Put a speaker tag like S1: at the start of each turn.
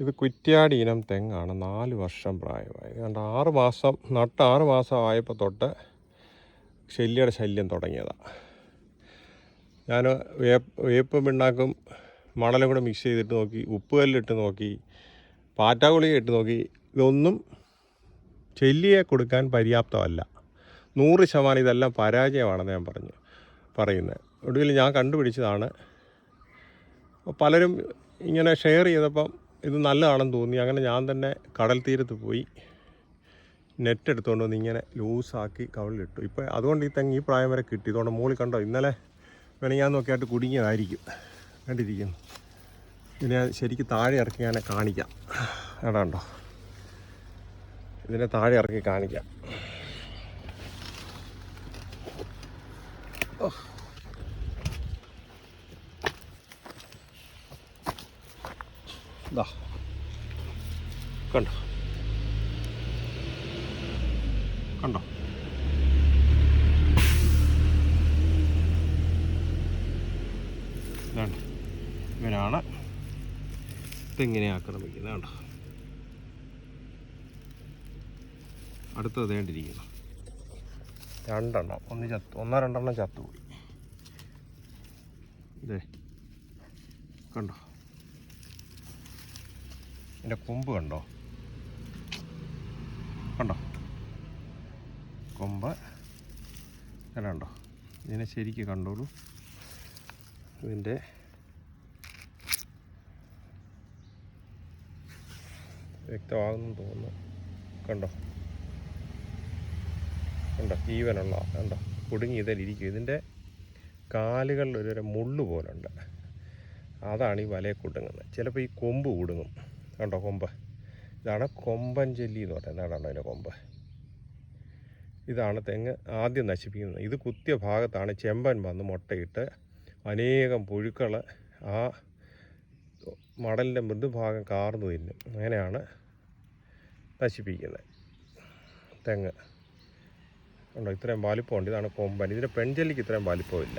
S1: ഇത് കുറ്റ്യാടി ഇനം തെങ്ങാണ്. 4 വർഷം പ്രായമായി. കണ്ട 6 മാസം നട്ട് 6 മാസം ആയപ്പോൾ തൊട്ട് ശല്യം തുടങ്ങിയതാണ്. ഞാൻ വേപ്പ് പിണ്ണാക്കും മണലും കൂടെ മിക്സ് ചെയ്തിട്ട് നോക്കി, ഉപ്പുകല്ലിട്ട് നോക്കി, പാറ്റാഗുളിക ഇട്ട് നോക്കി. ഇതൊന്നും ചെല്ലിയെ കൊടുക്കാൻ പര്യാപ്തമല്ല. 100% ഇതെല്ലാം പരാജയമാണെന്ന് ഞാൻ പറയുന്നത്. ഒടുവിൽ ഞാൻ കണ്ടുപിടിച്ചതാണ്. പലരും ഇങ്ങനെ ഷെയർ ചെയ്തപ്പം ഇത് നല്ലതാണെന്ന് തോന്നി. അങ്ങനെ ഞാൻ തന്നെ കടൽ തീരത്ത് പോയി നെറ്റ് എടുത്തുകൊണ്ട് വന്ന് ഇങ്ങനെ ലൂസാക്കി കവളിലിട്ടു. ഇപ്പോൾ അതുകൊണ്ട് ഈ തെങ്ങ് ഈ പ്രായം വരെ കിട്ടി. ഇതുകൊണ്ട് മുകളിൽ കണ്ടോ, ഇന്നലെ ഞാൻ നോക്കിയായിട്ട് കുടുങ്ങിയതായിരിക്കും. കണ്ടിരിക്കുന്നു. ഇതിനെ ശരിക്കും താഴെ ഇറക്കി ഞാൻ കാണിക്കാം. കണ്ടോ, ഇതിനെ താഴെ ഇറക്കി കാണിക്കാം. ഇതാ കണ്ടോ ഇതാണ്, ഇവനാണ് തെങ്ങിനെ ആക്രമിക്കുന്നത്. കണ്ടോ, അടുത്തത് വേണ്ടിയിരിക്കുന്നു. 2 എണ്ണം ഒന്നോ രണ്ടെണ്ണം ചത്തുപോയി. ഇതേ കണ്ടോ, എൻ്റെ കൊമ്പ് കണ്ടോ കൊമ്പ് കണ്ടോ. ഇതിനെ ശരിക്ക് കണ്ടോളൂ. ഇതിൻ്റെ വ്യക്തമാകുന്നു തോന്നുന്നു. കണ്ടോ ഈവനുള്ള കണ്ടോ, കുടുങ്ങി ഇതിലിരിക്കും. ഇതിൻ്റെ കാലുകളിൽ ഒരു മുള്ളു പോലുണ്ട്. അതാണ് ഈ വലയെ കുടുങ്ങുന്നത്. ചിലപ്പോൾ ഈ കൊമ്പ് കുടുങ്ങും. കണ്ടോ കൊമ്പ്, ഇതാണ് കൊമ്പൻ ചെല്ലി എന്ന് പറയുന്നത്. കണ്ടോ അതിൻ്റെ കൊമ്പ്. ഇതാണ് തെങ്ങ് ആദ്യം നശിപ്പിക്കുന്നത്. ഇത് കുത്തിയ ഭാഗത്താണ് ചെമ്പൻ വന്ന് മുട്ടയിട്ട് അനേകം പുഴുക്കൾ ആ മടലിൻ്റെ മൃദുഭാഗം കാർന്നു തിന്നും. അങ്ങനെയാണ് നശിപ്പിക്കുന്നത് തെങ്ങ്. കണ്ടോ, ഇത്രയും വലിപ്പമുണ്ട്. ഇതാണ് കൊമ്പൻ. ഇതിൻ്റെ പെൺചെല്ലിക്ക് ഇത്രയും വലിപ്പമില്ല.